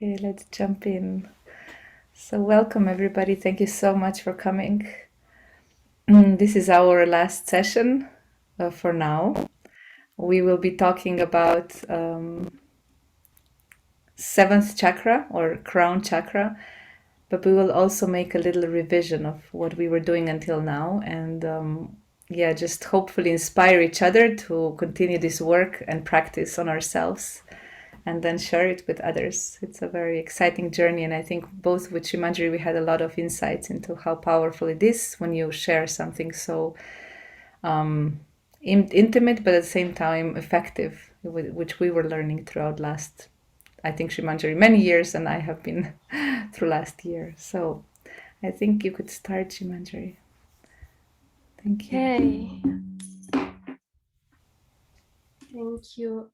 Okay, let's jump in. So welcome everybody. Thank you so much for coming. This is our last session for now. We will be talking about seventh chakra or crown chakra, but we will also make a little revision of what we were doing until now and just hopefully inspire each other to continue this work and practice on ourselves and then share it with others. It's a very exciting journey, and I think both with Shimanjari we had a lot of insights into how powerful it is when you share something so intimate but at the same time effective, which we were learning throughout last, I think, Shimanjari many years, and I have been through last year. So I think you could start, Shimanjari. Thank you. Hey, thank you,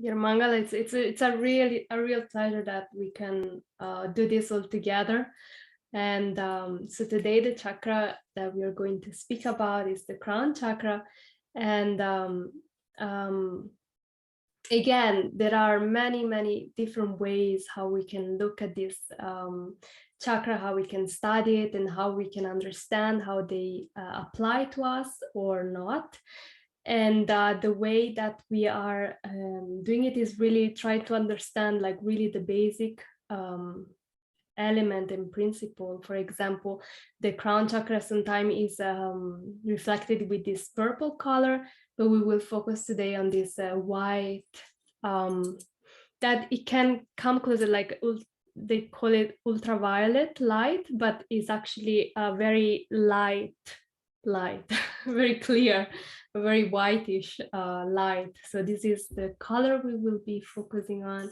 dear Mangala. It's a real pleasure that we can do this all together. And so today the chakra that we are going to speak about is the crown chakra. And again, there are many different ways how we can look at this chakra, how we can study it, and how we can understand how they apply to us or not. And the way that we are doing it is really try to understand like really the basic element and principle. For example, the crown chakra sometimes is reflected with this purple color, but we will focus today on this white, that it can come closer, like they call it ultraviolet light, but it's actually a very light, very clear, a very whitish light. So this is the color we will be focusing on.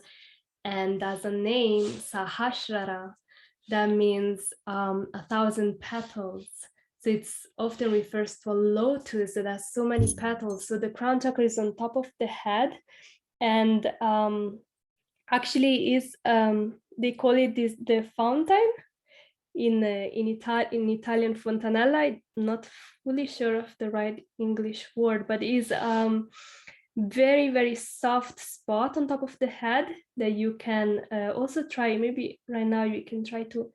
And as a name, sahasrara, that means 1,000 petals. So it's often refers to a lotus that has so many petals. So the crown chakra is on top of the head, and actually is they call it the fountain in Italian fontanella. I'm not fully sure of the right English word, but is very soft spot on top of the head that you can also try. Maybe right now you can try to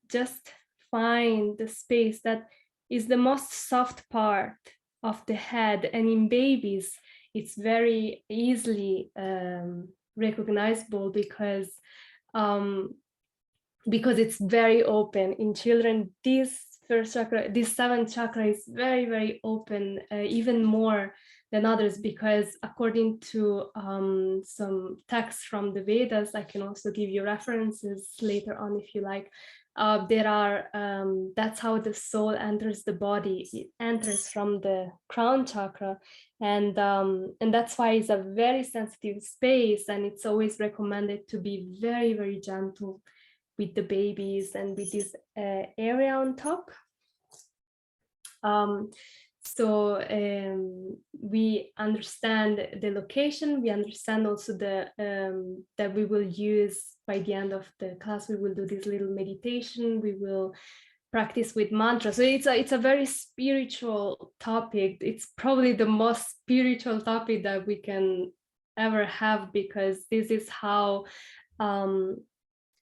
just find the space that is the most soft part of the head, and in babies it's very easily recognizable because it's very open. In children, this first chakra, this seventh chakra, is very open, even more than others, because according to some texts from the Vedas, I can also give you references later on if you like. There are that's how the soul enters the body. It enters from the crown chakra, and that's why it's a very sensitive space, and it's always recommended to be very gentle with the babies and with this area on top. So we understand the location. We understand also the that we will use by the end of the class. We will do this little meditation. We will practice with mantra. So it's a very spiritual topic. It's probably the most spiritual topic that we can ever have, because this is how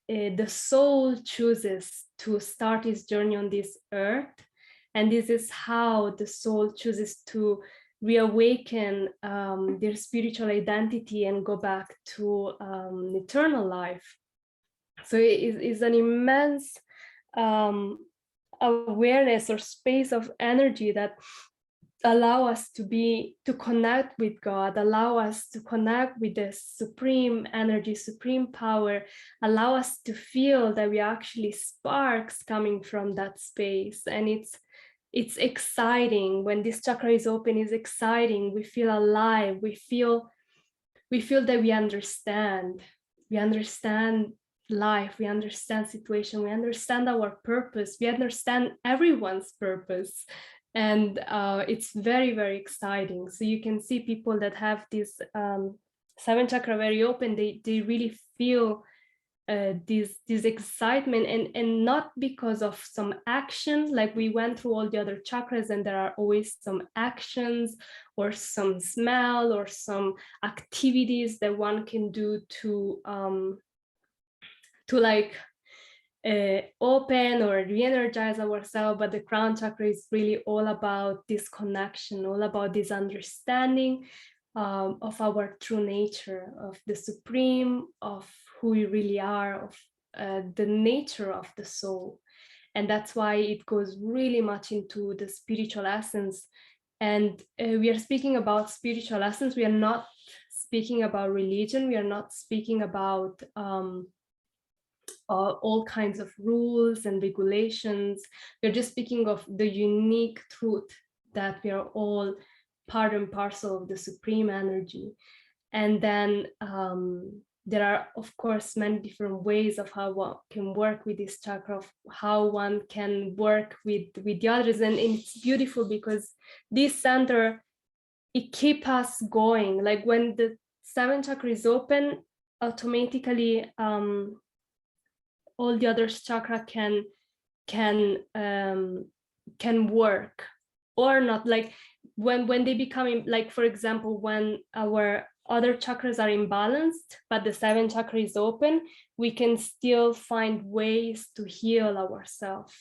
the soul chooses to start its journey on this earth. And this is how the soul chooses to reawaken their spiritual identity and go back to eternal life. So it is an immense awareness or space of energy that allow us to connect with God, allow us to connect with the supreme energy, supreme power, allow us to feel that we are actually sparks coming from that space. And it's exciting. When this chakra is open, it's exciting. We feel alive. We feel that we understand life, we understand situation, we understand our purpose, we understand everyone's purpose. And it's very exciting. So you can see people that have this seventh chakra very open, they really feel this excitement, and not because of some action, like we went through all the other chakras and there are always some actions or some smell or some activities that one can do to like open or re-energize ourselves. But the crown chakra is really all about this connection, all about this understanding of our true nature, of the supreme, of who we really are, of the nature of the soul. And that's why it goes really much into the spiritual essence. And we are speaking about spiritual essence. We are not speaking about religion. We are not speaking about all kinds of rules and regulations. We're just speaking of the unique truth that we are all part and parcel of the supreme energy. And then there are, of course, many different ways of how one can work with this chakra, of how one can work with the others. And it's beautiful because this center, it keeps us going. Like when the seventh chakra is open, automatically all the other chakra can work or not. Like when they become, like for example, when our other chakras are imbalanced but the seventh chakra is open, we can still find ways to heal ourselves.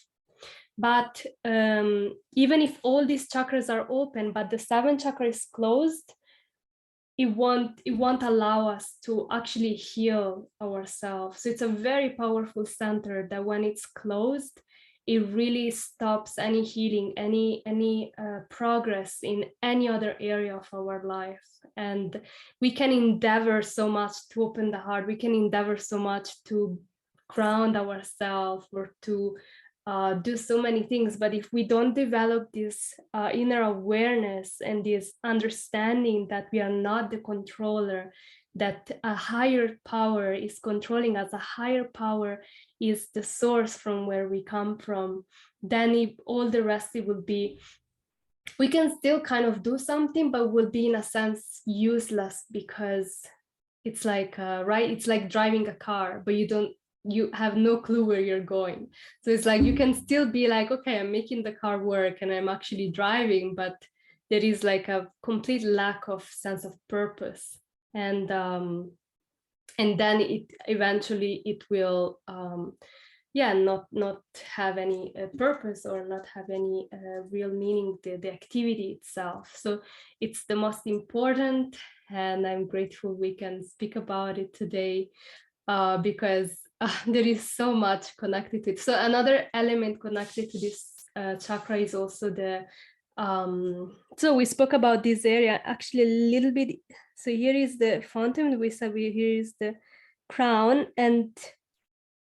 But even if all these chakras are open but the seventh chakra is closed, it won't allow us to actually heal ourselves. So it's a very powerful center that when it's closed, it really stops any healing, any progress in any other area of our life. And we can endeavor so much to open the heart. We can endeavor so much to ground ourselves or to do so many things. But if we don't develop this inner awareness and this understanding that we are not the controller, that a higher power is controlling us, a higher power is the source from where we come from, then all the rest, it will be, we can still kind of do something, but will be in a sense useless, because it's like right, it's like driving a car, but you have no clue where you're going. So it's like you can still be like, okay, I'm making the car work and I'm actually driving, but there is like a complete lack of sense of purpose. And then it eventually it will not have any purpose, or not have any real meaning, the activity itself. So it's the most important, and I'm grateful we can speak about it today, because there is so much connected to it. So another element connected to this chakra is also the so we spoke about this area actually a little bit. So here is the fountain, we said here is the crown, and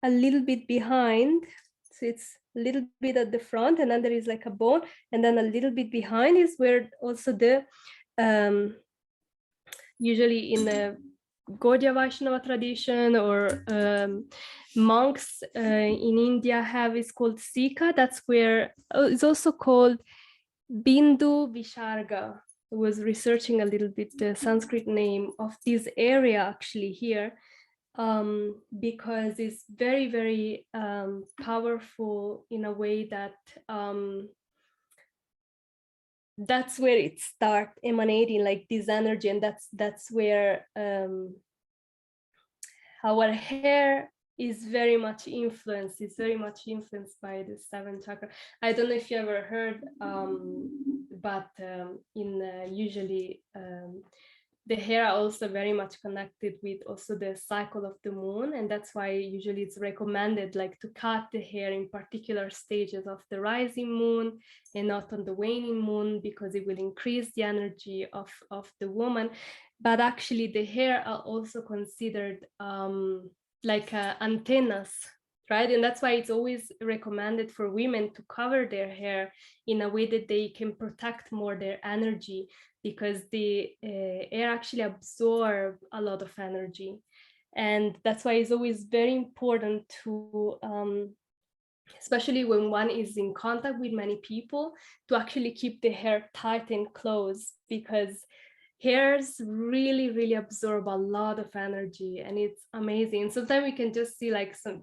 a little bit behind, so it's a little bit at the front, and then there is like a bone, and then a little bit behind is where also the usually in the Gaudiya Vaishnava tradition, or monks in India have, is called Sika. That's where it's also called Bindu Visharga. I was researching a little bit the Sanskrit name of this area actually here, because it's very, very powerful in a way that that's where it starts emanating, like this energy, and that's where our hair is very much influenced. It's very much influenced by the seventh chakra. I don't know if you ever heard, but in usually the hair are also very much connected with also the cycle of the moon, and that's why usually it's recommended like to cut the hair in particular stages of the rising moon and not on the waning moon, because it will increase the energy of the woman. But actually the hair are also considered like antennas, right? And that's why it's always recommended for women to cover their hair in a way that they can protect more their energy, because the air actually absorb a lot of energy. And that's why it's always very important to especially when one is in contact with many people, to actually keep the hair tight and close, because hairs really, really absorb a lot of energy, and it's amazing. Sometimes we can just see like some,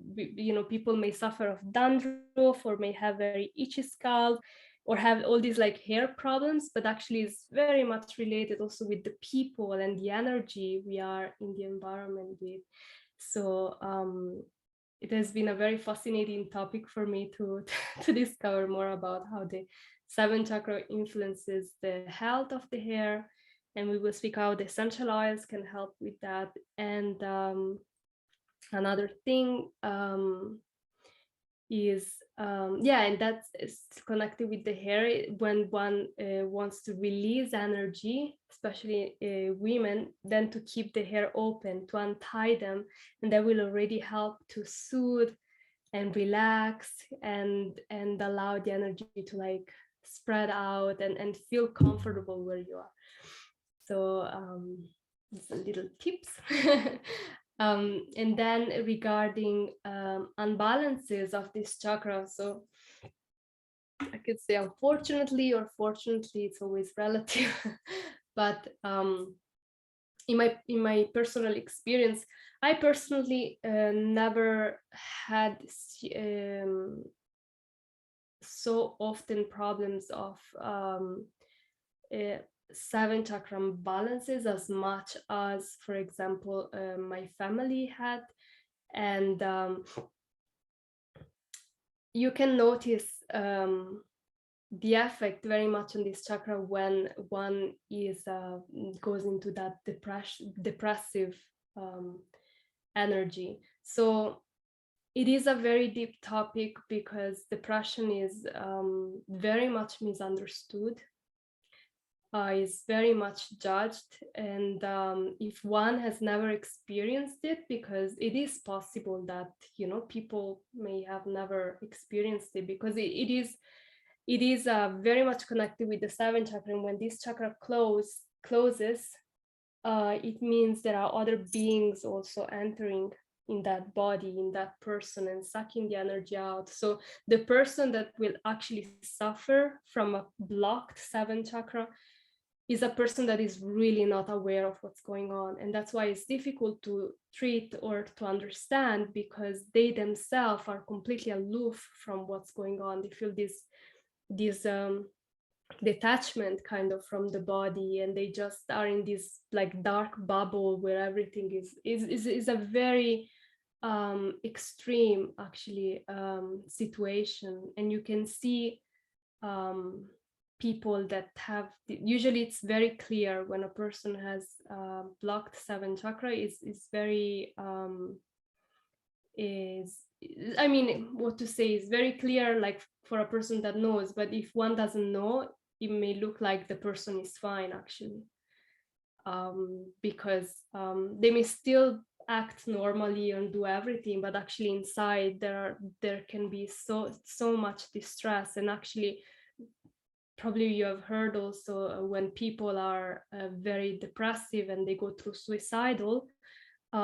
people may suffer of dandruff or may have very itchy scalp or have all these like hair problems, but actually it's very much related also with the people and the energy we are in the environment with. So it has been a very fascinating topic for me to to discover more about how the seven chakra influences the health of the hair, and we will speak how the essential oils can help with that. And another thing is and that's connected with the hair. When one wants to release energy, especially women, then to keep the hair open, to untie them, and that will already help to soothe and relax and allow the energy to like spread out and feel comfortable where you are. So some little tips. And then regarding unbalances of this chakra, so I could say unfortunately or fortunately, it's always relative, but in my personal experience, I personally never had so often problems of seven chakra balances as much as, for example, my family had. And you can notice the effect very much on this chakra when one is goes into that depressive energy. So it is a very deep topic because depression is very much misunderstood, is very much judged, and if one has never experienced it, because it is possible that people may have never experienced it, because it is very much connected with the seventh chakra, and when this chakra closes, it means there are other beings also entering in that body, in that person, and sucking the energy out. So the person that will actually suffer from a blocked seventh chakra is a person that is really not aware of what's going on. And that's why it's difficult to treat or to understand, because they themselves are completely aloof from what's going on. They feel this detachment kind of from the body, and they just are in this like dark bubble where everything is a very extreme actually situation. And you can see people that have, usually it's very clear when a person has blocked seven chakra, is very is I mean, what to say, is very clear, like for a person that knows. But if one doesn't know, it may look like the person is fine actually, because they may still act normally and do everything, but actually inside there can be so much distress. And actually, probably you have heard also when people are very depressive and they go through suicidal,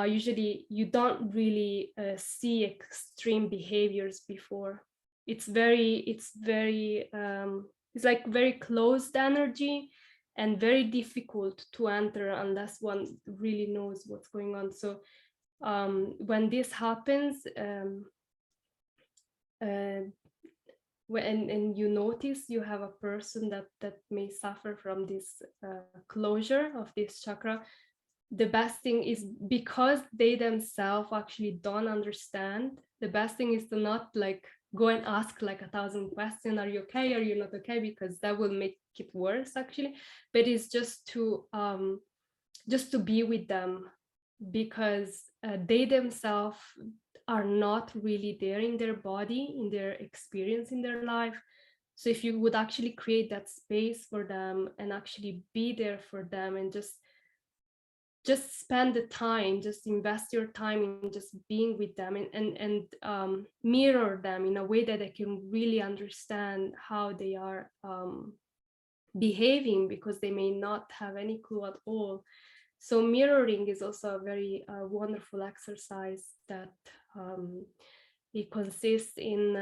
usually you don't really see extreme behaviors before. It's like very closed energy, and very difficult to enter unless one really knows what's going on. So when this happens, and you notice you have a person that may suffer from this closure of this chakra, the best thing is, because they themselves actually don't understand, the best thing is to not like go and ask like 1,000 questions, are you okay, are you not okay, because that will make it worse actually. But it's just to be with them, because they themselves are not really there in their body, in their experience, in their life. So if you would actually create that space for them and actually be there for them, and just spend the time, just invest your time in just being with them, and mirror them in a way that they can really understand how they are behaving, because they may not have any clue at all. So mirroring is also a very wonderful exercise that it consists in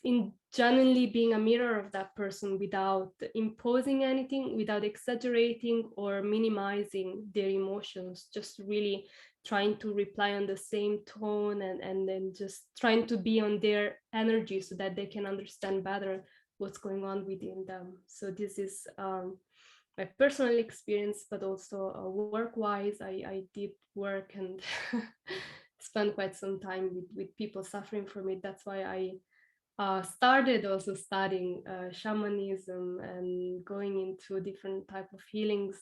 in genuinely being a mirror of that person without imposing anything, without exaggerating or minimizing their emotions, just really trying to reply on the same tone, and then just trying to be on their energy so that they can understand better what's going on within them. So this is my personal experience, but also work-wise, I did work and spent quite some time with people suffering from it. That's why I started also studying shamanism and going into different type of healings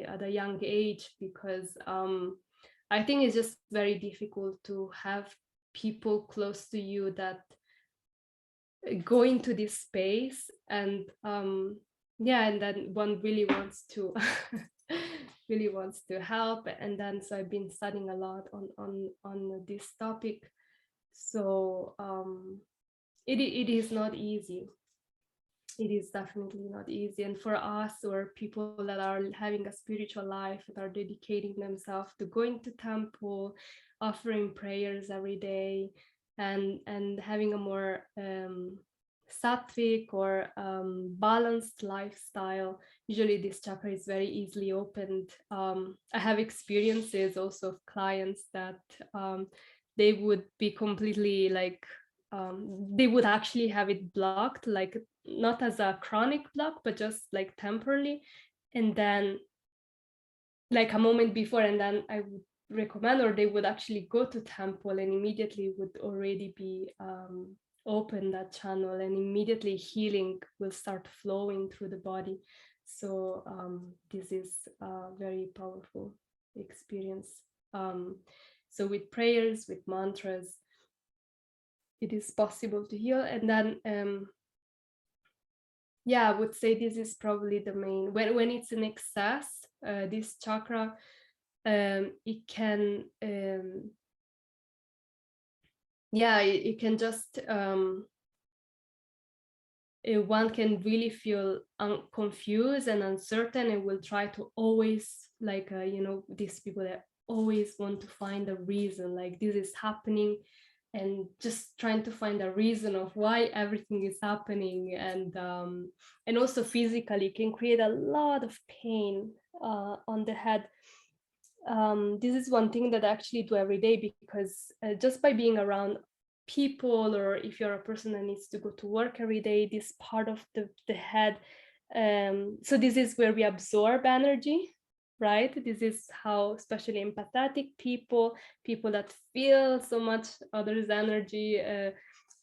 at a young age, because I think it's just very difficult to have people close to you that go into this space, and yeah, and then one really wants to really wants to help. And then so I've been studying a lot on this topic. So it is not easy. It is definitely not easy. And for us, or people that are having a spiritual life, that are dedicating themselves to going to temple, offering prayers every day, and having a more sattvic or balanced lifestyle, usually this chakra is very easily opened. I have experiences also of clients that they would be completely like, they would actually have it blocked, like not as a chronic block, but just like temporarily. And then like a moment before, and then I would recommend, or they would actually go to temple and immediately would already be open that channel, and immediately healing will start flowing through the body. So this is a very powerful experience. So with prayers, with mantras, it is possible to heal. And then yeah, I would say this is probably the main, when it's in excess, this chakra, it can yeah, it can just one can really feel confused and uncertain, and will try to always like you know, these people that always want to find a reason, like this is happening, and just trying to find a reason of why everything is happening. And also physically can create a lot of pain on the head. This is one thing that I actually do every day, because just by being around people, or if you're a person that needs to go to work every day, this part of the head, so this is where we absorb energy, right? This is how, especially empathetic people that feel so much others' energy,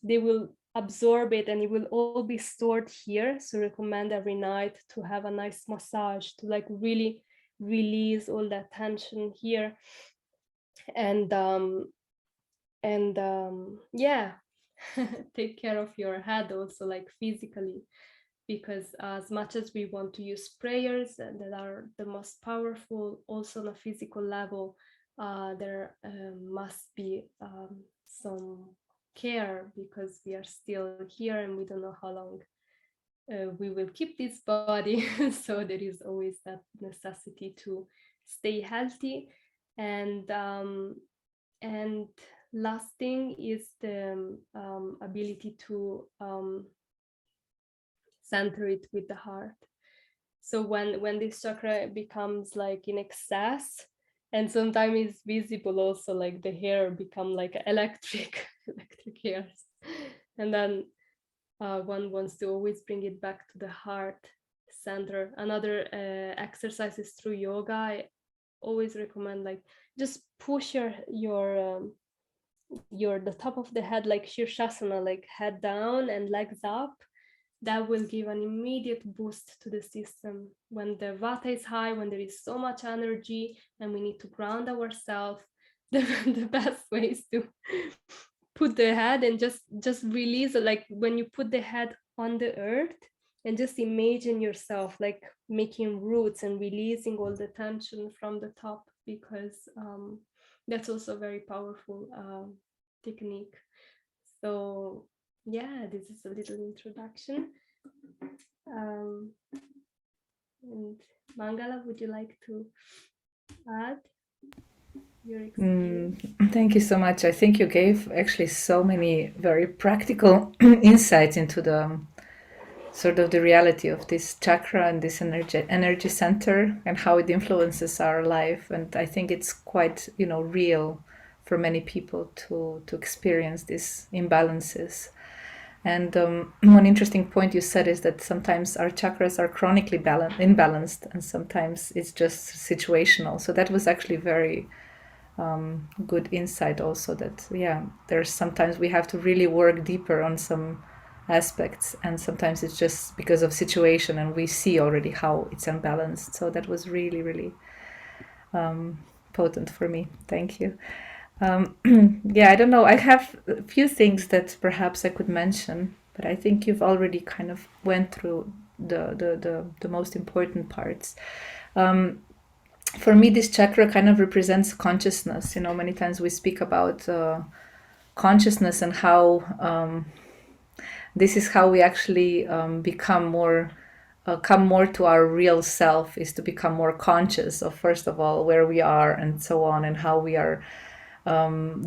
they will absorb it, and it will all be stored here. So recommend every night to have a nice massage to like really release all that tension here. And yeah, take care of your head also, like physically, because as much as we want to use prayers that are the most powerful, also on a physical level, there must be some care, because we are still here and we don't know how long we will keep this body. So there is always that necessity to stay healthy. And last thing is the ability to center it with the heart. So when this chakra becomes like in excess, and sometimes it's visible also, like the hair become like electric electric hairs, and then one wants to always bring it back to the heart center. Another exercise is through yoga. I always recommend, like, just push your the top of the head, like shirshasana, like head down and legs up. That will give an immediate boost to the system. When the vata is high, when there is so much energy and we need to ground ourselves, the best way is to put the head and just release it. Like when you put the head on the earth, and just imagine yourself like making roots and releasing all the tension from the top, because that's also a very powerful technique. So yeah, this is a little introduction. And Mangala, would you like to add? your experience. Thank you so much. I think you gave actually so many very practical insights into the sort of the reality of this chakra and this energy center and how it influences our life. And I think it's quite, real for many people to experience these imbalances. And one interesting point you said is that sometimes our chakras are chronically imbalanced, and sometimes it's just situational. So that was actually very good insight also, that there's sometimes we have to really work deeper on some aspects, and sometimes it's just because of situation and we see already how it's unbalanced. So that was really, really potent for me. Thank you. I don't know, I have a few things that perhaps I could mention, but I think you've already kind of went through the most important parts. For me, this chakra kind of represents consciousness. Many times we speak about consciousness and how this is how we actually become more, come more to our real self, is to become more conscious of, first of all, where we are and so on, and how we are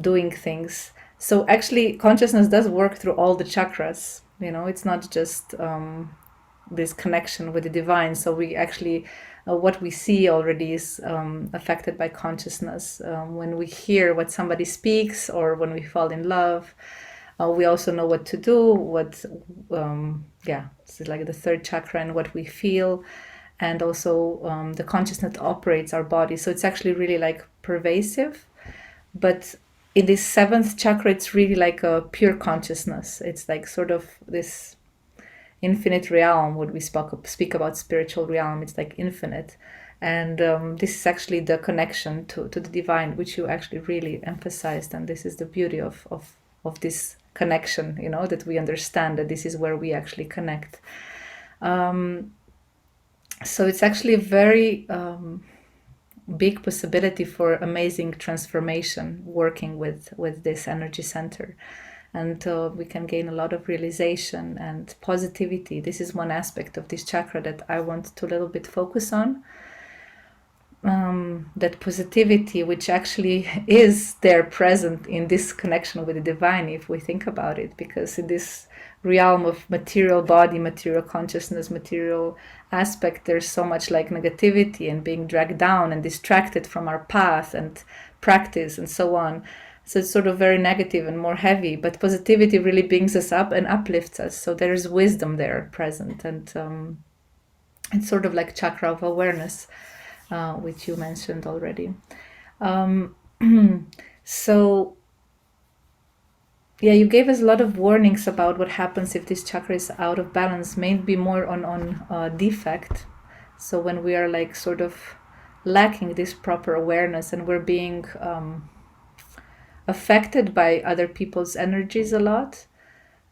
doing things. So actually, consciousness does work through all the chakras. It's not just this connection with the divine. So we actually, what we see already is affected by consciousness. When we hear what somebody speaks, or when we fall in love, we also know what to do, it's like the third chakra, and what we feel. And also the consciousness operates our body. So it's actually really like pervasive. But in this seventh chakra, it's really like a pure consciousness. It's like sort of this infinite realm. When we speak about spiritual realm, it's like infinite. And this is actually the connection to the divine, which you actually really emphasized. And this is the beauty of this connection, that we understand that this is where we actually connect. So it's actually a very big possibility for amazing transformation working with this energy center. And we can gain a lot of realization and positivity. This is one aspect of this chakra that I want to a little bit focus on. That positivity, which actually is there present in this connection with the divine, if we think about it, because in this realm of material body, material consciousness, material aspect, there's so much like negativity and being dragged down and distracted from our path and practice and so on. So it's sort of very negative and more heavy, but positivity really brings us up and uplifts us. So there's wisdom there present, and it's sort of like chakra of awareness, which you mentioned already. So you gave us a lot of warnings about what happens if this chakra is out of balance, maybe more on defect. So when we are like sort of lacking this proper awareness, and we're being affected by other people's energies a lot,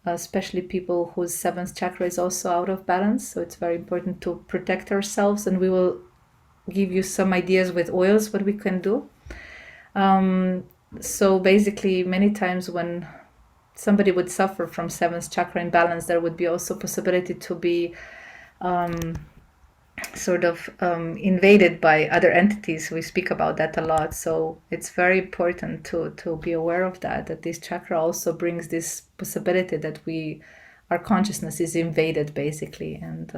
especially people whose seventh chakra is also out of balance. So it's very important to protect ourselves, and we will give you some ideas with oils what we can do. So basically, many times when somebody would suffer from seventh chakra imbalance, there would be also possibility to be invaded by other entities. We speak about that a lot. So it's very important to be aware of that this chakra also brings this possibility that our consciousness is invaded basically. And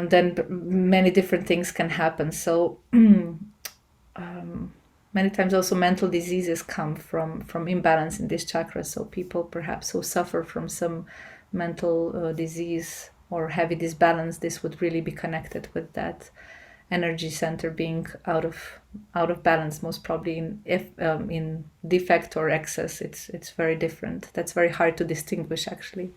then many different things can happen. So many times also mental diseases come from imbalance in this chakra. So people perhaps who suffer from some mental disease or heavy disbalance, this would really be connected with that energy center being out of balance, most probably in defect or excess. It's very different. That's very hard to distinguish actually.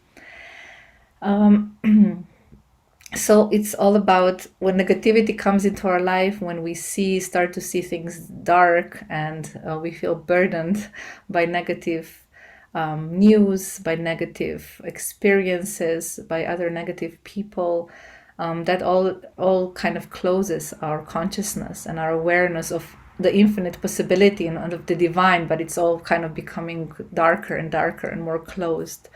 So it's all about when negativity comes into our life, when we start to see things dark, and we feel burdened by negative news, by negative experiences, by other negative people, that all kind of closes our consciousness and our awareness of the infinite possibility and of the divine, but it's all kind of becoming darker and darker and more closed.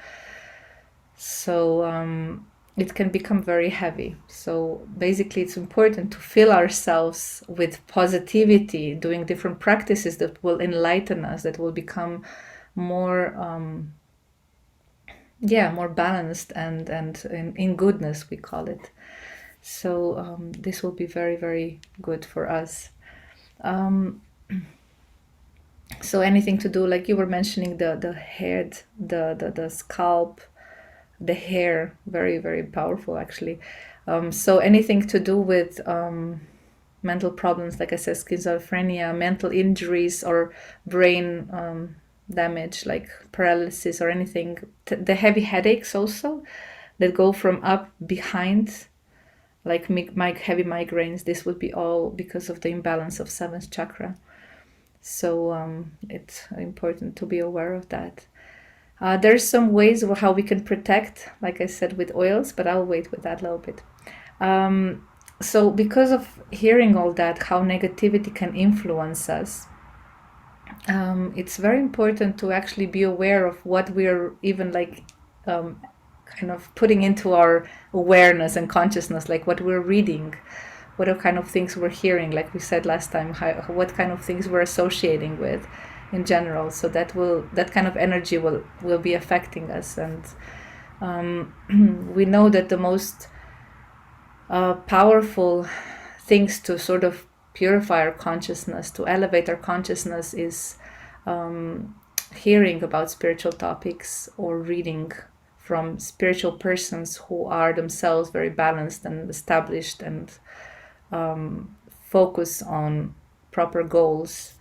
So it can become very heavy. So basically, it's important to fill ourselves with positivity, doing different practices that will enlighten us, that will become more, more balanced and in goodness, we call it. So this will be very, very good for us. So anything to do, like you were mentioning, the head, the scalp, the hair, very, very powerful actually. So anything to do with mental problems, like I said, schizophrenia, mental injuries, or brain damage, like paralysis or anything. The heavy headaches also that go from up behind, like heavy migraines. This would be all because of the imbalance of seventh chakra. So it's important to be aware of that. There's some ways of how we can protect, like I said, with oils, but I'll wait with that a little bit. So because of hearing all that, how negativity can influence us, it's very important to actually be aware of what we're even like kind of putting into our awareness and consciousness, like what we're reading, what are kind of things we're hearing, like we said last time, what kind of things we're associating with in general. So that kind of energy will be affecting us. And we know that the most powerful things to sort of purify our consciousness, to elevate our consciousness, is hearing about spiritual topics or reading from spiritual persons who are themselves very balanced and established and focus on proper goals.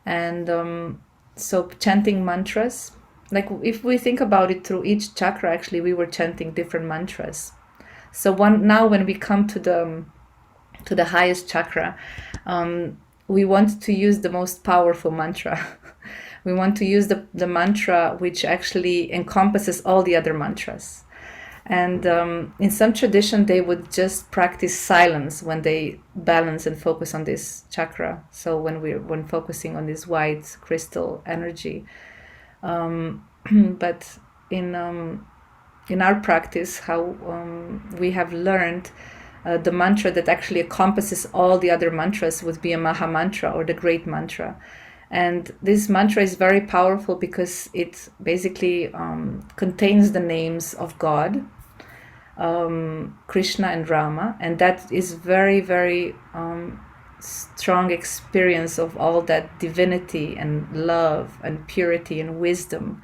And so chanting mantras, like if we think about it, through each chakra actually we were chanting different mantras. So now when we come to the highest chakra, we want to use the most powerful mantra. We want to use the mantra which actually encompasses all the other mantras. And in some tradition, they would just practice silence when they balance and focus on this chakra. So when focusing on this white crystal energy, but in our practice, how we have learned, the mantra that actually encompasses all the other mantras would be a Maha Mantra, or the Great Mantra. And this mantra is very powerful because it basically contains the names of God, Krishna and Rama, and that is very, very strong experience of all that divinity and love and purity and wisdom.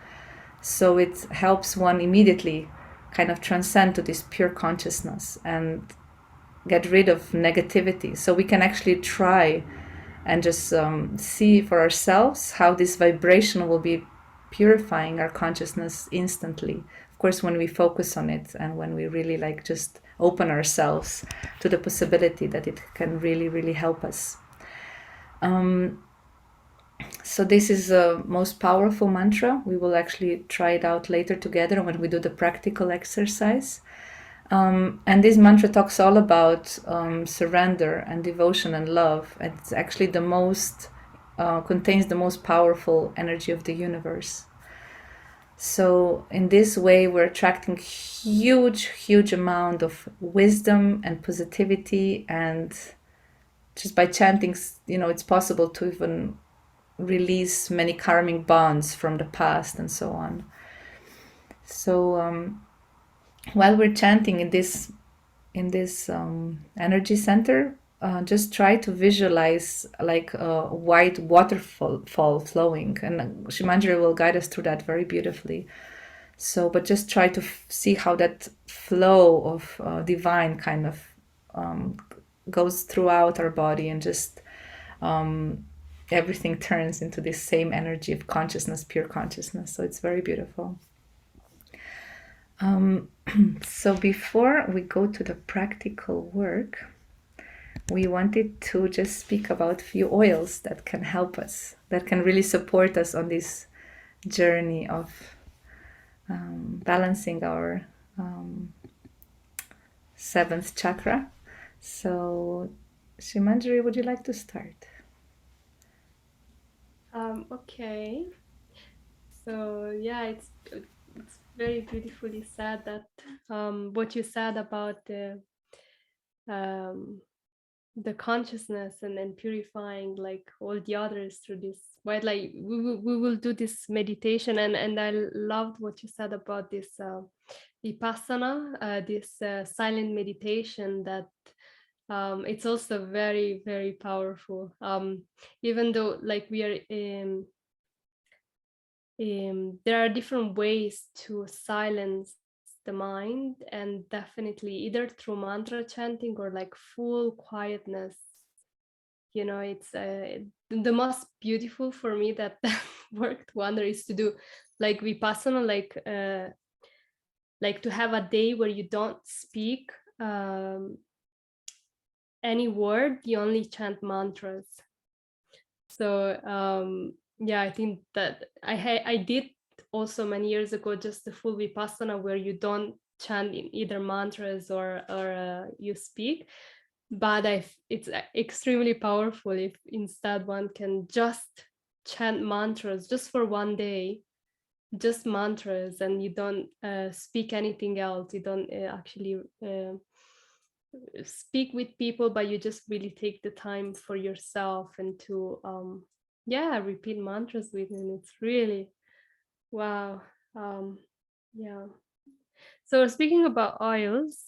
So it helps one immediately kind of transcend to this pure consciousness and get rid of negativity. So we can actually try and just see for ourselves how this vibration will be purifying our consciousness instantly. Of course, when we focus on it and when we really like just open ourselves to the possibility that it can really, really help us. So this is the most powerful mantra. We will actually try it out later together when we do the practical exercise. And this mantra talks all about surrender and devotion and love. It's actually the most, contains the most powerful energy of the universe. So in this way, we're attracting huge, huge amount of wisdom and positivity. And just by chanting, it's possible to even release many karmic bonds from the past and so on. So while we're chanting in this energy center, just try to visualize like a white waterfall flowing, and Shimanjari will guide us through that very beautifully. So, but just try to see how that flow of divine kind of goes throughout our body, and just everything turns into this same energy of consciousness, pure consciousness. So it's very beautiful. So before we go to the practical work, we wanted to just speak about a few oils that can help us, that can really support us on this journey of balancing our seventh chakra. So Shimanjari, would you like to start? Okay. So yeah, it's it's very beautifully said that what you said about um, the consciousness and then purifying like all the others through this, right? Like we will do this meditation, and I loved what you said about this vipassana, this silent meditation, that it's also very, very powerful. Even though like we are there are different ways to silence the mind, and definitely either through mantra chanting or like full quietness. You know, it's the most beautiful for me that worked wonder is to do like vipassana, like to have a day where you don't speak any word, you only chant mantras. So yeah, I think that I did also many years ago just the full vipassana where you don't chant in either mantras or you speak, but it's extremely powerful if instead one can just chant mantras just for one day, just mantras, and you don't speak anything else. You don't actually speak with people, but you just really take the time for yourself and to yeah, repeat mantras with them. It's really wow. Yeah, so speaking about oils,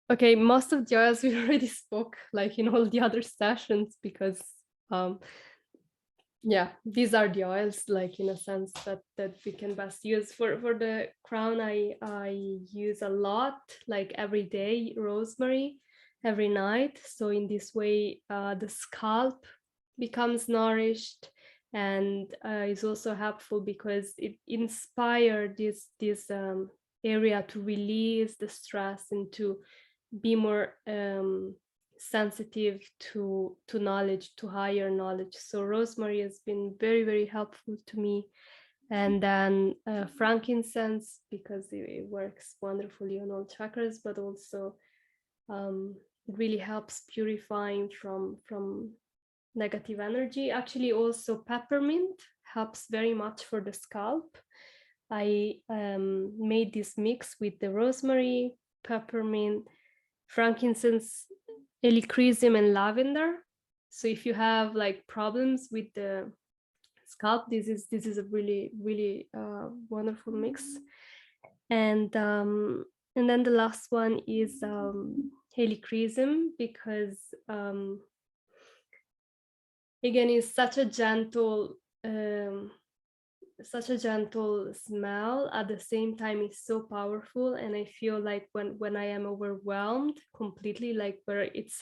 okay, most of the oils we already spoke like in all the other sessions, because yeah, these are the oils, like in a sense that we can best use for the crown. I use a lot, like every day, rosemary, every night. So in this way the scalp becomes nourished, and is also helpful because it inspired this area to release the stress and to be more sensitive to knowledge, to higher knowledge. So rosemary has been very, very helpful to me. And then frankincense, because it works wonderfully on all chakras, but also it really helps purifying from negative energy. Actually, also peppermint helps very much for the scalp. I made this mix with the rosemary, peppermint, frankincense, helichrysum, and lavender. So if you have like problems with the scalp, this is a really, really wonderful mix. And then the last one is helichrysum, because again, it's such a gentle smell. At the same time, it's so powerful, and I feel like when I am overwhelmed completely, like where it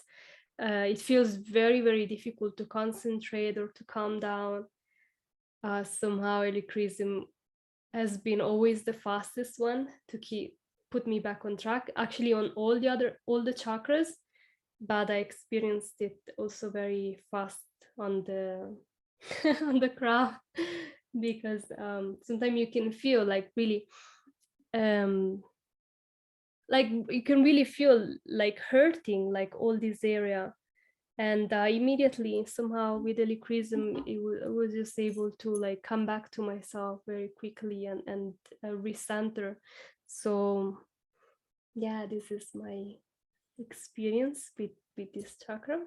feels very, very difficult to concentrate or to calm down, somehow helichrysum has been always the fastest one to put me back on track, actually on all the chakras, but I experienced it also very fast on the on the crown, because sometimes you can feel like really like you can really feel like hurting like all this area, and immediately somehow with helichrysum I was just able to like come back to myself very quickly and recenter. So yeah, this is my experience with this chakra.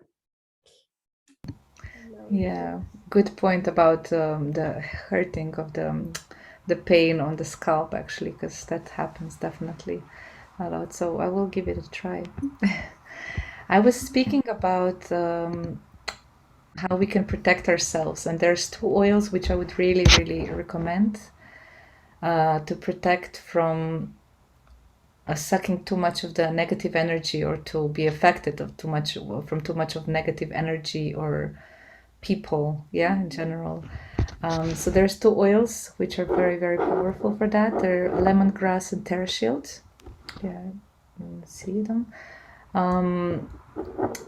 Yeah, good point about the hurting of the pain on the scalp, actually, because that happens definitely a lot. So I will give it a try. I was speaking about how we can protect ourselves, and there's two oils which I would really, really recommend to protect from sucking too much of the negative energy, or to be affected of too much from too much of negative energy or people, yeah, in general. So there's two oils which are very, very powerful for that. They're lemongrass and terra shield. Yeah, you see them.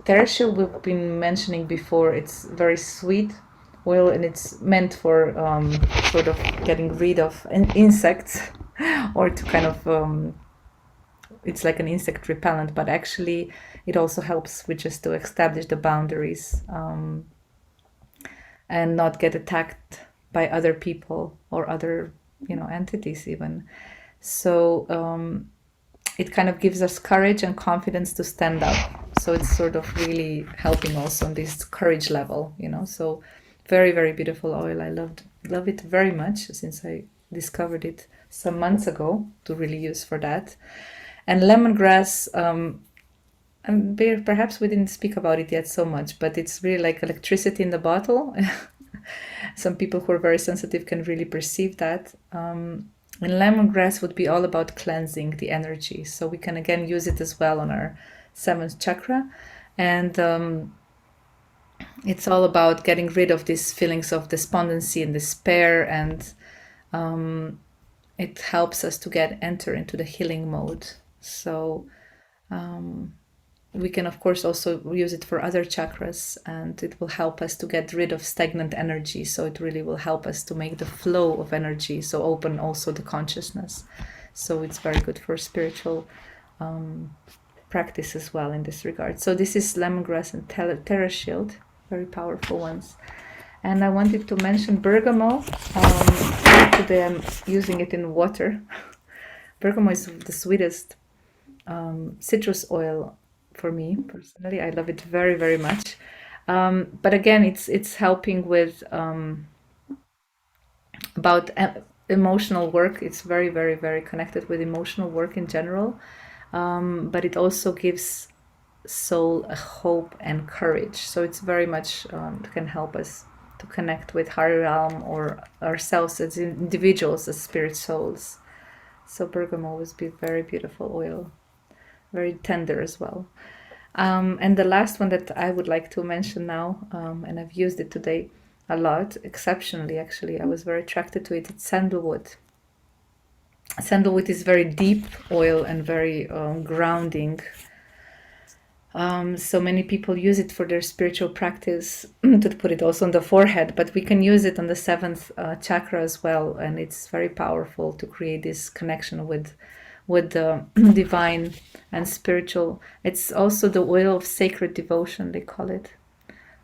Terra shield we've been mentioning before. It's very sweet oil, and it's meant for sort of getting rid of insects or to kind of it's like an insect repellent, but actually it also helps with just to establish the boundaries and not get attacked by other people or other, entities even. So it kind of gives us courage and confidence to stand up. So it's sort of really helping also on this courage level, So very, very beautiful oil. I love it very much since I discovered it some months ago to really use for that. And lemongrass, and perhaps we didn't speak about it yet so much, but it's really like electricity in the bottle. Some people who are very sensitive can really perceive that. And lemongrass would be all about cleansing the energy. So we can again use it as well on our seventh chakra. And it's all about getting rid of these feelings of despondency and despair. And it helps us to enter into the healing mode. So we can, of course, also use it for other chakras, and it will help us to get rid of stagnant energy. So it really will help us to make the flow of energy, so open also the consciousness. So it's very good for spiritual practice as well in this regard. So this is lemongrass and terra shield, very powerful ones. And I wanted to mention bergamot. Today I'm using it in water. Bergamot is the sweetest citrus oil for me personally. I love it very, very much. But again, it's helping with about emotional work. It's very, very, very connected with emotional work in general. But it also gives soul a hope and courage. So it's very much can help us to connect with higher realm or ourselves as individuals, as spirit souls. So bergamot would be very beautiful oil, very tender as well. And the last one that I would like to mention now, and I've used it today a lot, exceptionally actually, I was very attracted to it, it's sandalwood. Sandalwood is very deep oil and very grounding. So many people use it for their spiritual practice, to put it also on the forehead, but we can use it on the seventh chakra as well, and it's very powerful to create this connection with the divine and spiritual. It's also the oil of sacred devotion, they call it.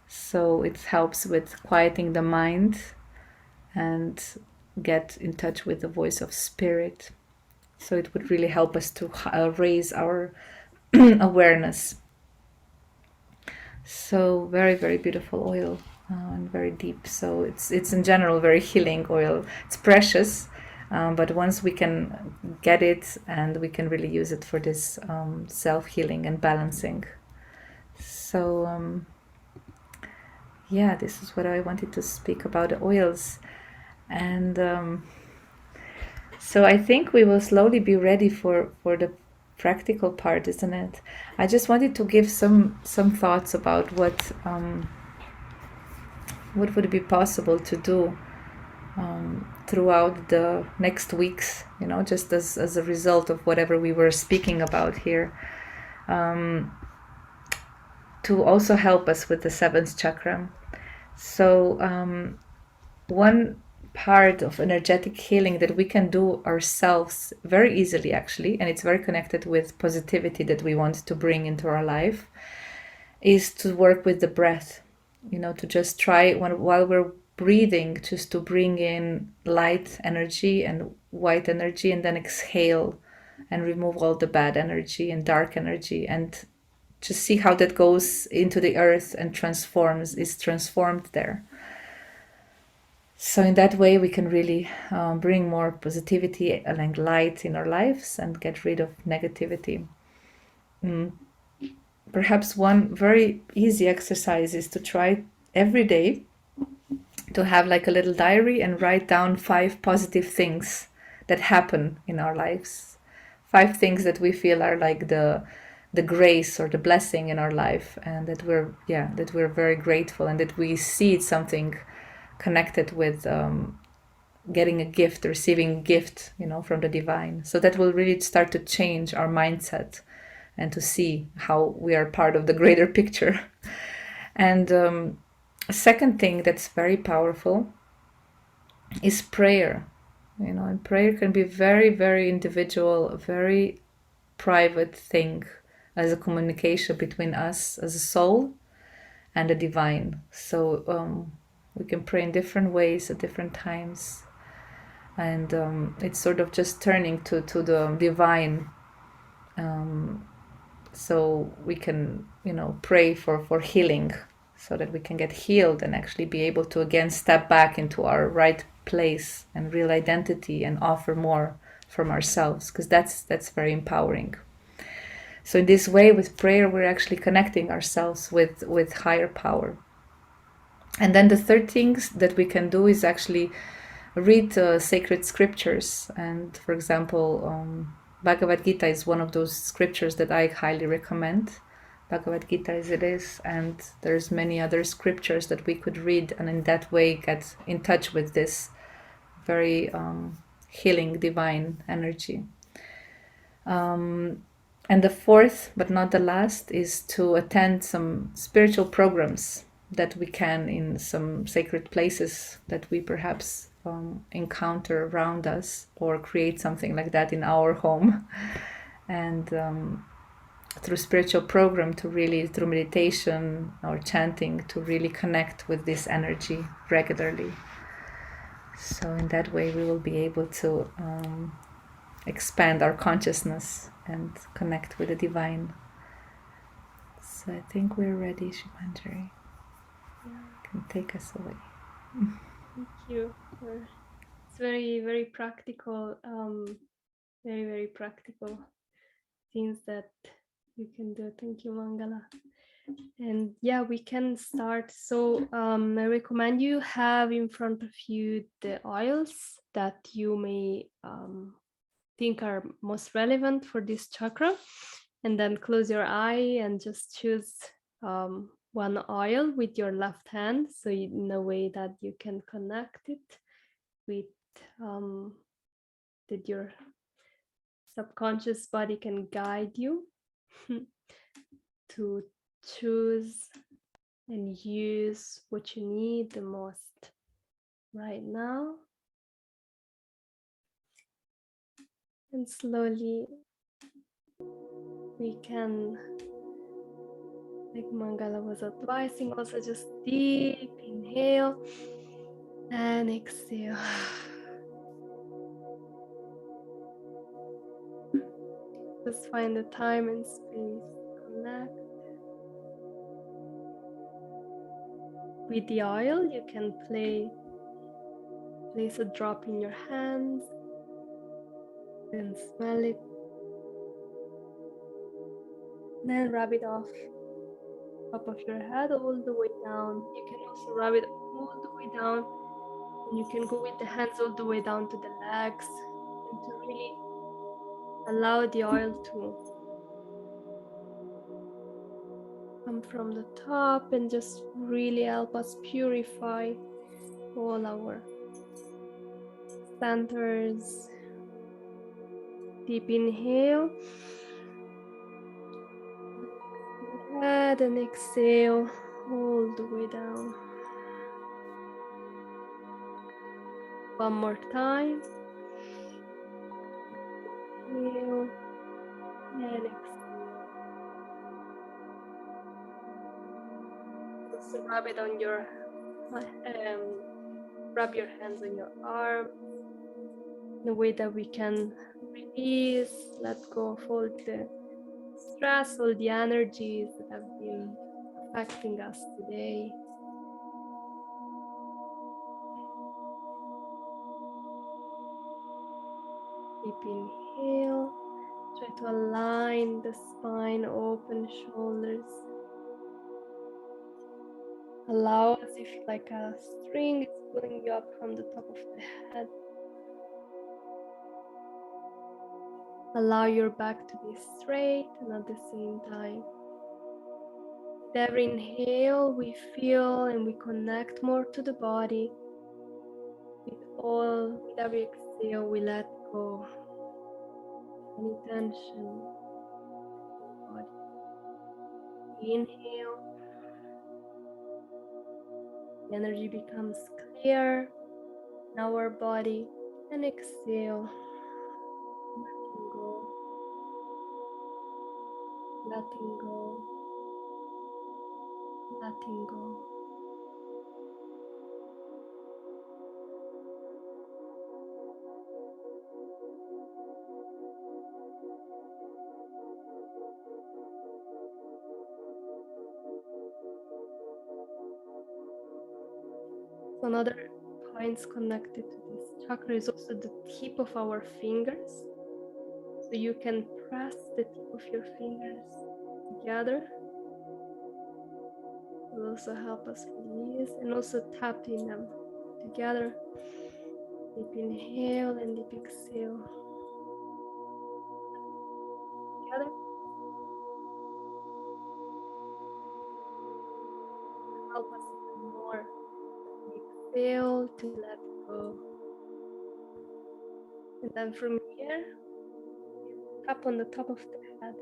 So it helps with quieting the mind and get in touch with the voice of spirit. So it would really help us to raise our awareness. So very, very beautiful oil and very deep. So it's in general very healing oil. It's precious. But once we can get it, and we can really use it for this self-healing and balancing. So yeah, this is what I wanted to speak about the oils. And so I think we will slowly be ready for the practical part, isn't it? I just wanted to give some thoughts about what would be possible to do throughout the next weeks, just as a result of whatever we were speaking about here, to also help us with the seventh chakra. So one part of energetic healing that we can do ourselves very easily, actually, and it's very connected with positivity that we want to bring into our life, is to work with the breath. To just try while we're breathing, just to bring in light energy and white energy, and then exhale and remove all the bad energy and dark energy, and just see how that goes into the earth and is transformed there. So in that way we can really bring more positivity and light in our lives and get rid of negativity. Perhaps one very easy exercise is to try every day to have like a little diary and write down 5 positive things that happen in our lives. 5 things that we feel are like the grace or the blessing in our life, and that we're very grateful, and that we see it's something connected with getting a gift, receiving a gift, from the divine. So that will really start to change our mindset and to see how we are part of the greater picture. And a second thing that's very powerful is prayer. And prayer can be very, very individual, very private thing, as a communication between us as a soul and the divine. So We can pray in different ways at different times. And it's sort of just turning to the divine. So we can, pray for healing, so that we can get healed and actually be able to again step back into our right place and real identity and offer more from ourselves, because that's very empowering. So in this way, with prayer, we're actually connecting ourselves with higher power. And then the third thing that we can do is actually read sacred scriptures. And for example, Bhagavad Gita is one of those scriptures that I highly recommend. Bhagavad Gita as it is, and there's many other scriptures that we could read, and in that way get in touch with this very healing divine energy. And the fourth, but not the last, is to attend some spiritual programs that we can in some sacred places that we perhaps encounter around us, or create something like that in our home. And through spiritual program, to really, through meditation or chanting, to really connect with this energy regularly. So in that way, we will be able to expand our consciousness and connect with the divine. So I think we're ready, Shimanjari. Yeah. You can take us away. Thank you. It's very, very practical, very, very practical things that you can do. Thank you, Mangala. And yeah, we can start. So I recommend you have in front of you the oils that you may think are most relevant for this chakra, and then close your eye and just choose one oil with your left hand, so in a way that you can connect it with that your subconscious body can guide you to choose and use what you need the most right now. And slowly we can, like Mangala was advising, also just deep inhale and exhale. Just find the time and space to connect. With the oil, you can place a drop in your hands and smell it. Then rub it off top of your head all the way down. You can also rub it all the way down, and you can go with the hands all the way down to the legs, and to really allow the oil to come from the top and just really help us purify all our centers. Deep inhale, head, and exhale all the way down. One more time. Inhale and exhale. Just rub it on your rub your hands on your arm in a way that we can release, let go of all the stress, all the energies that have been affecting us today. Deep inhale. Try to align the spine, open shoulders. Allow as if like a string is pulling you up from the top of the head. Allow your back to be straight, and at the same time, with every inhale, we feel and we connect more to the body. With every exhale, we let go any tension in the body. Inhale, the energy becomes clear in our body, and exhale, letting go, letting go, letting go. So another points connected to this chakra is also the tip of our fingers. So you can press the tip of your fingers together. It will also help us release, and also tapping them together. Deep inhale and deep exhale. Together. Help us even more. Exhale to let go. And then from here, tap on the top of the head.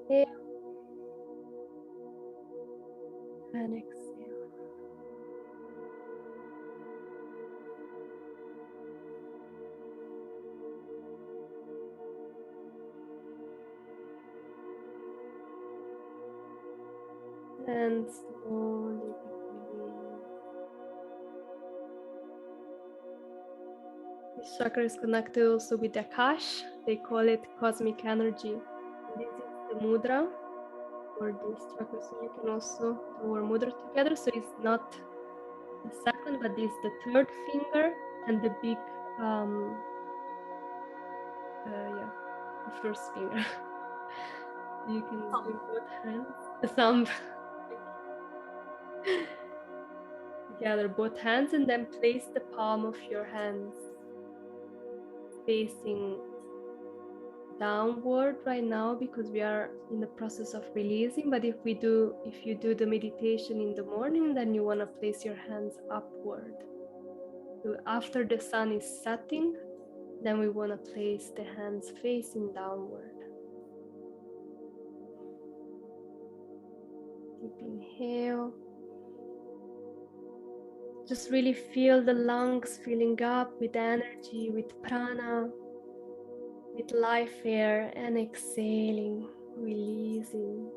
Inhale and exhale. And slowly release. This chakra is connected also with the Akash. They call it cosmic energy. This is the mudra for this chakra. So you can also do our mudra together. So it's not the second, but this is the third finger and the big, the first finger. You can do both hands. The thumb. Together, both hands, and then place the palm of your hands facing downward right now, because we are in the process of releasing. But if you do the meditation in the morning, then you want to place your hands upward. So after the sun is setting, then we want to place the hands facing downward. Deep inhale. Just really feel the lungs filling up with energy, with prana, with life air, and exhaling, releasing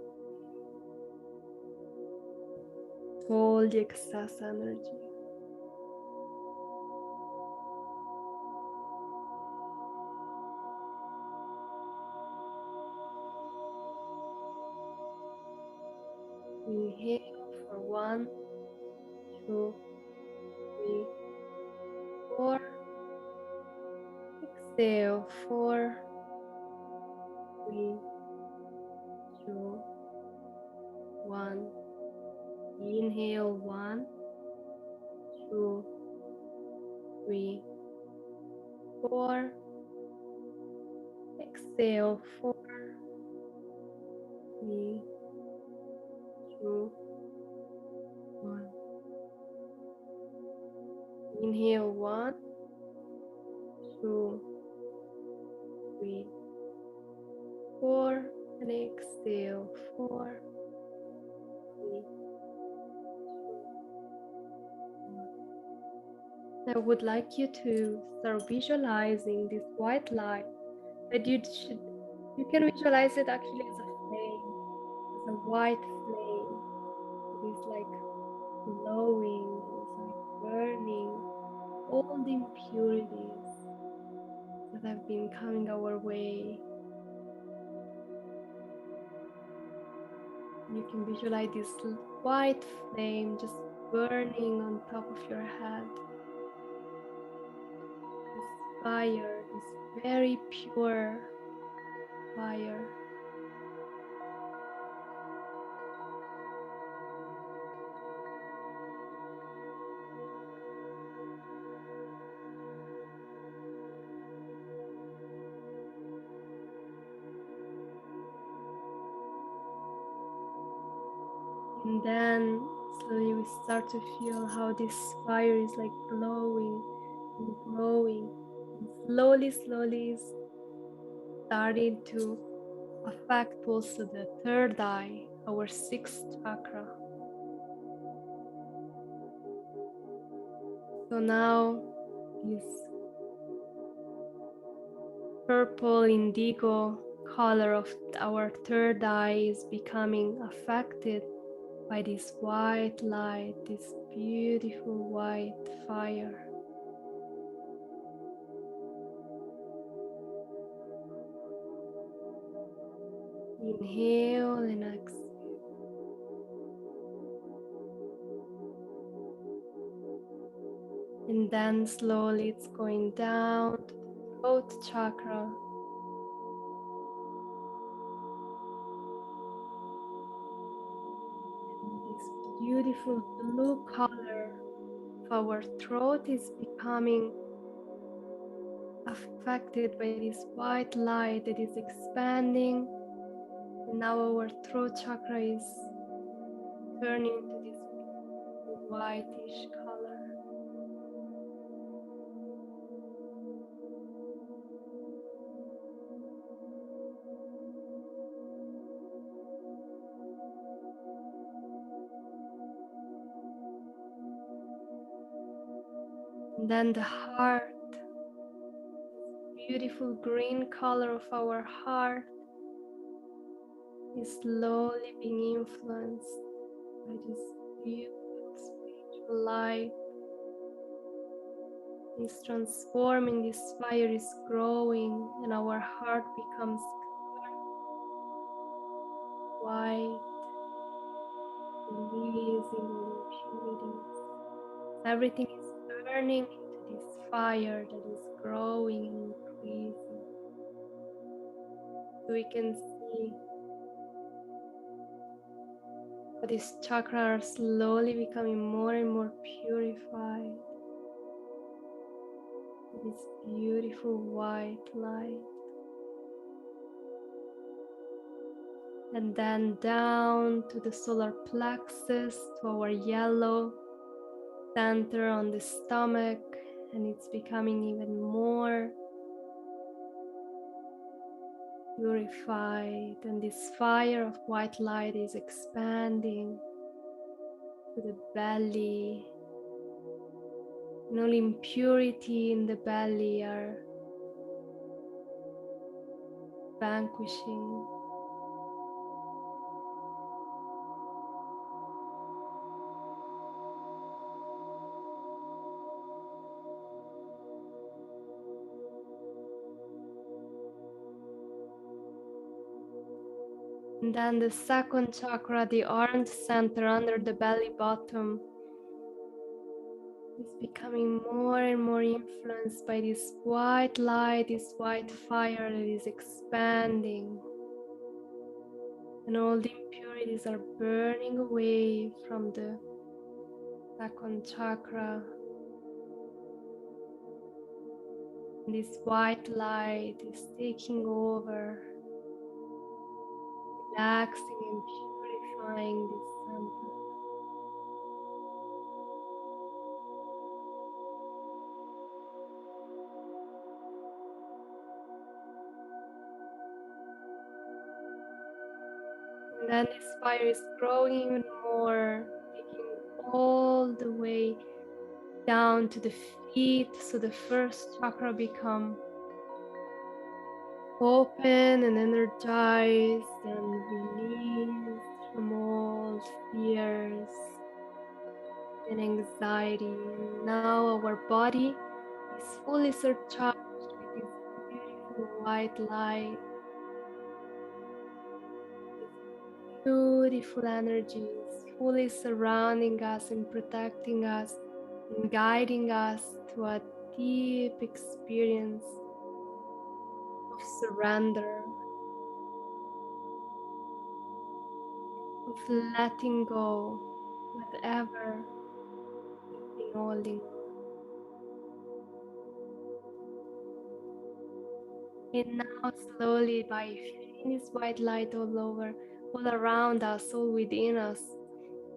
all the excess energy. Inhale for 1, 2, 3, 4. Exhale 4, 3, 2, 1. Inhale 1, 2, 3, 4. Exhale 4, 3, 2, 1. Inhale 1, 2, 3, 4, and exhale 4, 3, 2, 1. I would like you to start visualizing this white light that you can visualize it actually as a flame, as a white flame. It is like glowing, it is like burning all the impurities that have been coming our way. You can visualize this white flame just burning on top of your head. This fire, this very pure fire. And then slowly we start to feel how this fire is like glowing and growing, and slowly starting to affect also the third eye, our sixth chakra. So now this purple indigo color of our third eye is becoming affected by this white light, this beautiful white fire. Inhale and exhale. And then slowly it's going down to the throat chakra. And this beautiful blue color of our throat is becoming affected by this white light that is expanding. And now our throat chakra is turning to this whitish color. And then the heart, beautiful green color of our heart, is slowly being influenced by this beautiful spiritual light. Is transforming, this fire is growing, and our heart becomes white, releasing all impurities. Everything is burning into this fire that is growing and increasing. So we can see how these chakras are slowly becoming more and more purified with this beautiful white light. And then down to the solar plexus, to our yellow center on the stomach, and it's becoming even more purified, and this fire of white light is expanding to the belly, and all impurity in the belly are vanquishing. And then the second chakra, the orange center under the belly button, is becoming more and more influenced by this white light, this white fire that is expanding. And all the impurities are burning away from the second chakra. And this white light is taking over, relaxing and purifying this center. And then this fire is growing even more, taking all the way down to the feet, so the first chakra become open and energized and released from all fears and anxiety. And now our body is fully surcharged with this beautiful white light, beautiful energies fully surrounding us and protecting us and guiding us to a deep experience of surrender, of letting go whatever we've been holding on. And now slowly, by feeling this white light all around us, all within us,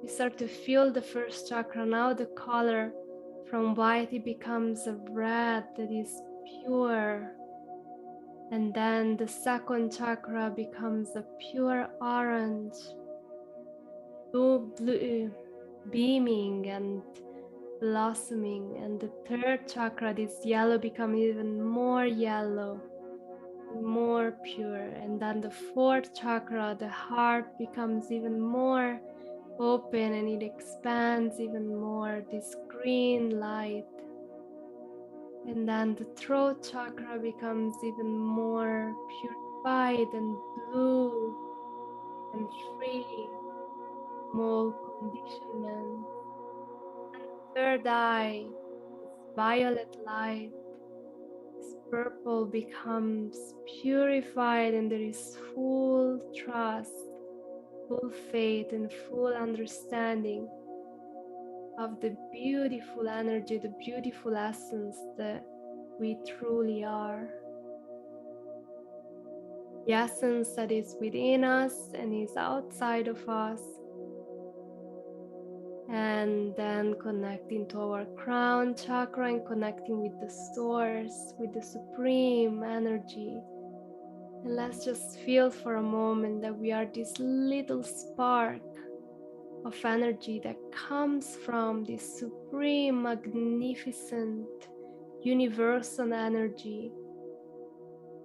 you start to feel the first chakra. Now the color from white, it becomes a red that is pure. And then the second chakra becomes a pure orange, blue, beaming and blossoming. And the third chakra, this yellow, becomes even more yellow, more pure. And then the fourth chakra, the heart, becomes even more open and it expands even more, this green light. And then the throat chakra becomes even more purified and blue and free from all conditionment. And third eye is violet light, this purple becomes purified, and there is full trust, full faith, and full understanding of the beautiful energy, the beautiful essence that we truly are. The essence that is within us and is outside of us. And then connecting to our crown chakra and connecting with the source, with the supreme energy. And let's just feel for a moment that we are this little spark of energy that comes from this supreme, magnificent, universal energy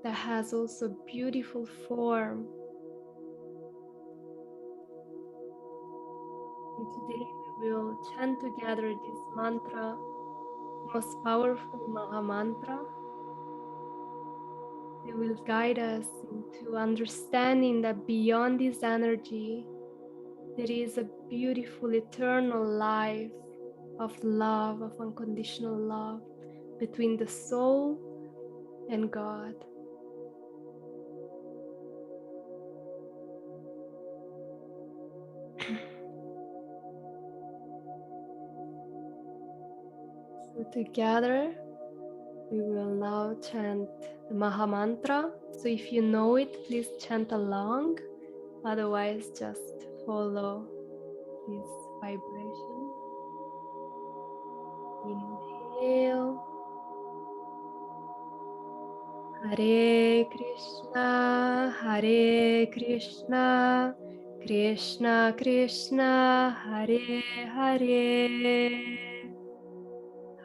that has also beautiful form. And today we will chant together this mantra, most powerful Maha Mantra. It will guide us into understanding that beyond this energy, there is a beautiful eternal life of love, of unconditional love between the soul and God. So together, we will now chant the Maha Mantra. So if you know it, please chant along. Otherwise, just follow this vibration. Inhale. Hare Krishna, Hare Krishna, Krishna Krishna, Hare Hare,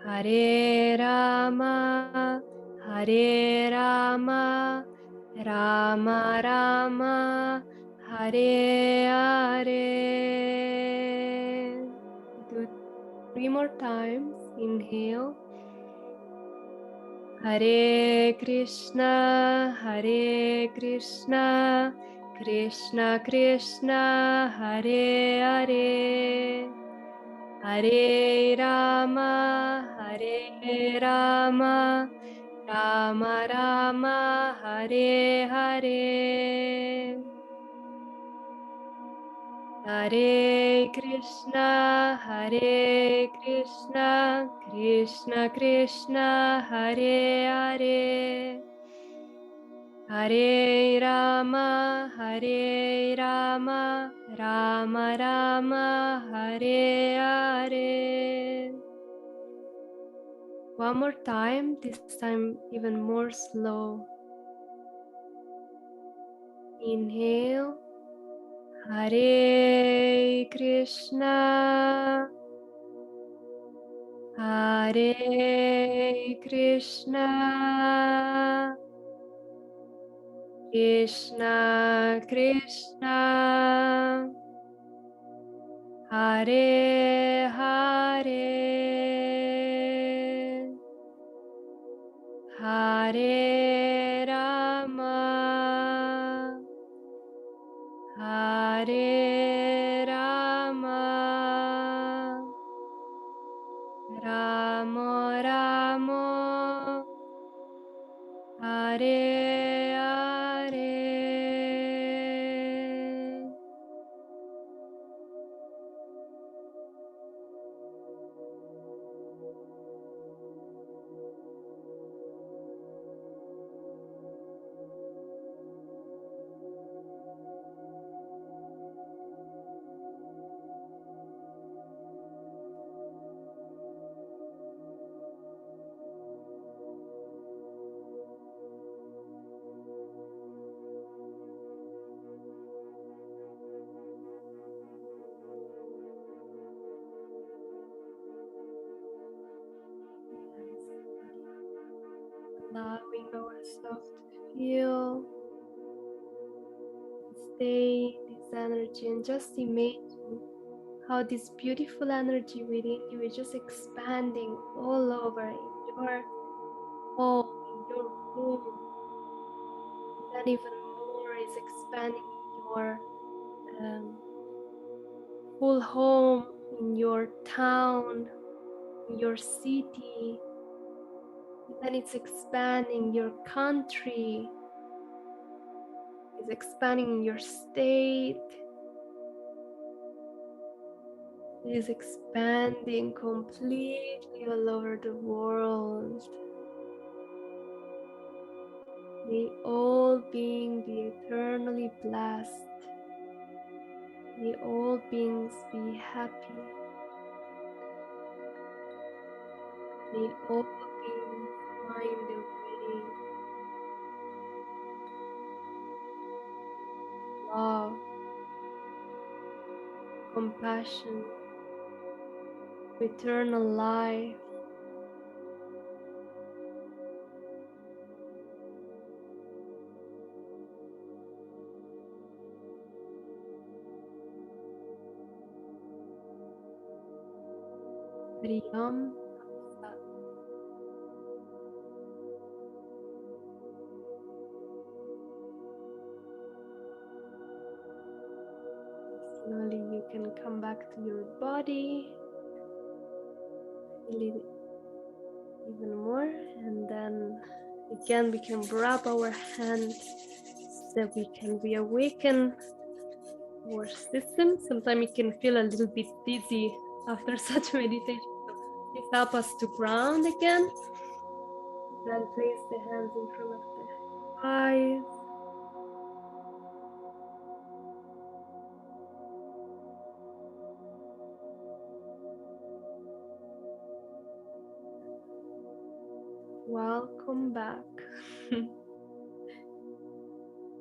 Hare Rama, Hare Rama, Rama Rama, Hare Hare. Do it 3 more times. Inhale. Hare Krishna, Hare Krishna, Krishna Krishna, Hare Hare, Hare Rama, Hare Rama, Rama Rama, Hare Hare. Hare Krishna, Hare Krishna, Krishna Krishna, Hare Hare, Hare Rama, Hare Rama, Rama Rama, Hare Hare. One more time, this time even more slow. Inhale. Hare Krishna, Hare Krishna, Krishna Krishna, Hare Hare, Hare Rama, Hare Rama, Ramo Ramo, Hare Hare. Allowing ourselves to feel, stay in this energy, and just imagine how this beautiful energy within you is just expanding all over in your home, in your room, and then even more is expanding in your full home, in your town, in your city, Then it's expanding your country, it's expanding your state, it is expanding completely all over the world. May all beings be eternally blessed. May all beings be happy. May all beings find their way. Love, compassion, eternal life. Priyam. Slowly you can come back to your body, feel it even more, and then again we can wrap our hands so that we can reawaken our system. Sometimes it can feel a little bit dizzy after such meditation. So this helps us to ground again. Then place the hands in front of the eyes. Welcome back.